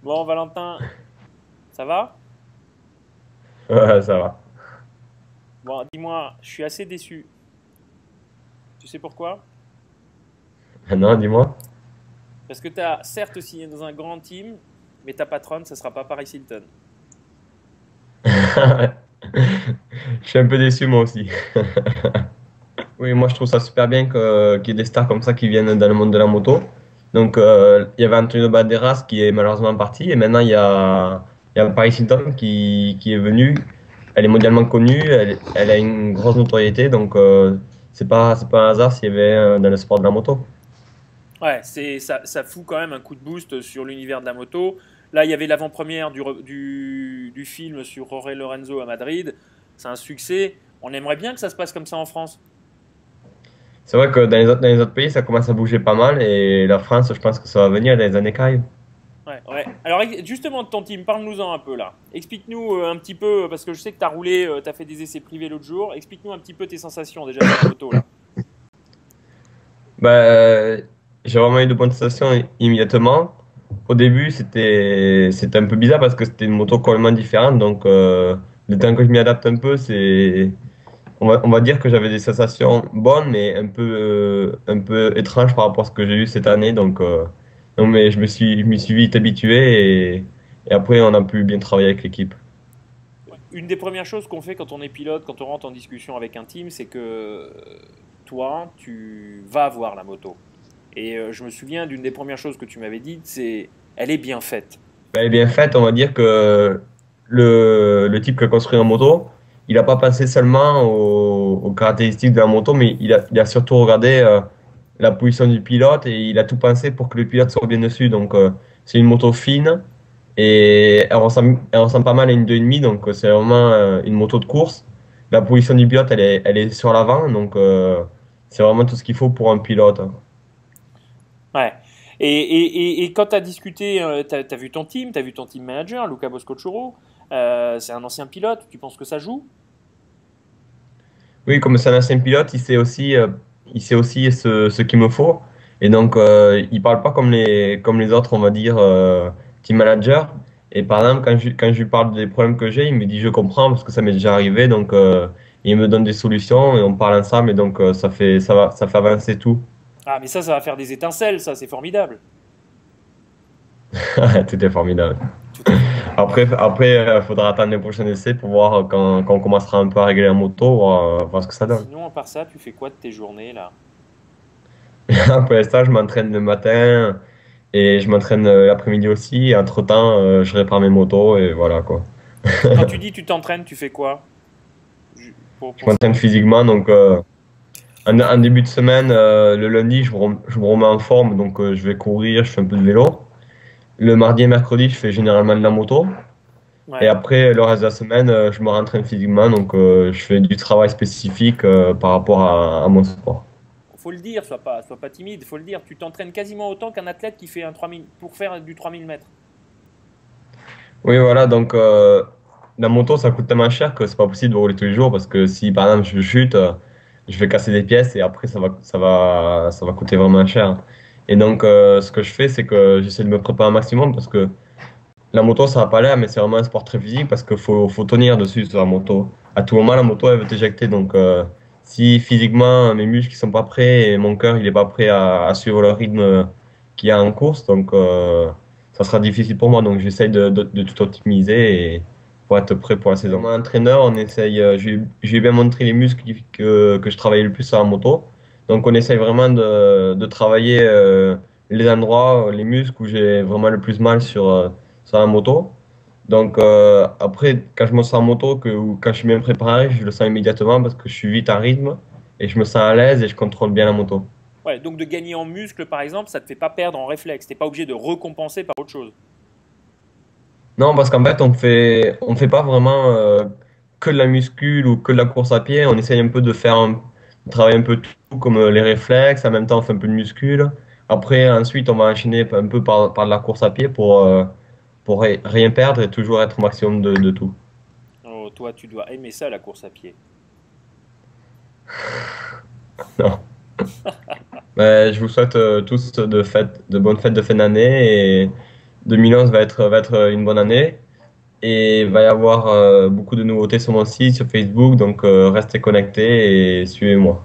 Bon, Valentin, ça va? Ouais, ça va. Bon, dis-moi, je suis assez déçu. Tu sais pourquoi? Non, dis-moi. Parce que tu as certes signé dans un grand team, mais ta patronne, ça sera pas Paris Hilton. Je suis un peu déçu moi aussi. Oui, moi je trouve ça super bien qu'il y ait des stars comme ça qui viennent dans le monde de la moto. Donc il y avait Antonio Banderas qui est malheureusement parti et maintenant il y a Paris Hilton qui est venue. Elle est mondialement connue, elle a une grosse notoriété donc c'est pas un hasard s'il y avait dans le sport de la moto. Ouais, ça fout quand même un coup de boost sur l'univers de la moto. Là, il y avait l'avant-première du film sur Jorge Lorenzo à Madrid. C'est un succès. On aimerait bien que ça se passe comme ça en France. C'est vrai que dans les autres pays ça commence à bouger pas mal et la France je pense que ça va venir dans les années qui arrivent. Ouais, ouais. Alors, justement, de ton team, parle-nous-en un peu là. Explique-nous un petit peu, parce que je sais que tu as roulé, tu as fait des essais privés l'autre jour. Explique-nous un petit peu tes sensations déjà sur la moto là. Bah, j'ai vraiment eu de bonnes sensations immédiatement. Au début, c'était un peu bizarre parce que c'était une moto complètement différente. Donc, le temps que je m'y adapte un peu, on va dire que j'avais des sensations bonnes, mais un peu étranges par rapport à ce que j'ai eu cette année. Donc, non, mais je m'y suis vite habitué et après, on a pu bien travailler avec l'équipe. Une des premières choses qu'on fait quand on est pilote, quand on rentre en discussion avec un team, c'est que toi, tu vas voir la moto. Et je me souviens d'une des premières choses que tu m'avais dites, c'est elle est bien faite. Ben, elle est bien faite, on va dire que le type qui a construit la moto, il n'a pas pensé seulement aux caractéristiques de la moto, mais il a surtout regardé la position du pilote et il a tout pensé pour que le pilote soit bien dessus. Donc, c'est une moto fine et elle ressemble pas mal à une 2,5, donc c'est vraiment une moto de course. La position du pilote, elle est sur l'avant, donc c'est vraiment tout ce qu'il faut pour un pilote. Ouais. Et quand tu as discuté, tu as vu ton team, tu as vu ton team manager, Luca Boscoccioro, c'est un ancien pilote, tu penses que ça joue? Oui, comme c'est un ancien pilote, il sait aussi ce qu'il me faut. Et donc, il parle pas comme les autres, on va dire, team manager. Et par exemple, quand je lui parle des problèmes que j'ai, il me dit je comprends parce que ça m'est déjà arrivé. Donc, il me donne des solutions et on parle ensemble. Et donc, ça fait avancer tout. Ah, mais ça va faire des étincelles, ça, c'est formidable. Tout est formidable. Tout est formidable. Après, faudra attendre les prochains essais pour voir quand on commencera un peu à régler la moto, voir ce que ça donne. Sinon, à part ça, tu fais quoi de tes journées là? Pour l'instant, je m'entraîne le matin. Et je m'entraîne l'après-midi aussi. Et entre-temps, je répare mes motos et voilà quoi. Quand tu dis tu t'entraînes, tu fais quoi? Je Pour m'entraîne savoir. physiquement. Donc, en début de semaine, le lundi, je me remets en forme. Donc, je vais courir, je fais un peu de vélo. Le mardi et mercredi, je fais généralement de la moto. Et Ouais. après, le reste de la semaine, je me rentraîne physiquement. Donc, je fais du travail spécifique par rapport à mon sport. Faut le dire, sois pas timide, faut le dire. Tu t'entraînes quasiment autant qu'un athlète qui fait un 3000 pour faire du 3000 mètres. Oui, voilà. Donc, la moto, ça coûte tellement cher que c'est pas possible de rouler tous les jours parce que si par exemple je chute, je vais casser des pièces et après ça va coûter vraiment cher. Et donc, ce que je fais, c'est que j'essaie de me préparer un maximum parce que la moto, ça va pas l'air, mais c'est vraiment un sport très physique parce qu'il faut tenir dessus sur la moto. À tout moment, la moto, elle veut t'éjecter. Donc, si physiquement mes muscles ne sont pas prêts et mon cœur il est pas prêt à suivre le rythme qu'il y a en course, donc ça sera difficile pour moi. Donc, j'essaye de tout optimiser et pour être prêt pour la saison. Mon entraîneur, on essaye, je lui ai bien montré les muscles que je travaillais le plus sur la moto. Donc, on essaye vraiment de travailler les endroits, les muscles où j'ai vraiment le plus mal sur la moto. Donc après, quand je me sens en moto ou quand je suis bien préparé, je le sens immédiatement parce que je suis vite en rythme et je me sens à l'aise et je contrôle bien la moto. Ouais, donc de gagner en muscle, par exemple, ça te fait pas perdre en réflexe. T'es pas obligé de recompenser par autre chose. Non, parce qu'en fait, on fait pas vraiment que de la muscule ou que de la course à pied. On essaye un peu de travailler un peu tout, comme les réflexes. En même temps, on fait un peu de muscule. Après, ensuite, on va enchaîner un peu par de la course à pied pour rien perdre et toujours être au maximum de tout. Oh, toi, tu dois aimer ça, la course à pied. Non. Je vous souhaite tous de bonnes fêtes de fin d'année 2011 va être une bonne année. Et il va y avoir beaucoup de nouveautés sur mon site, sur Facebook. Donc, restez connectés et suivez-moi.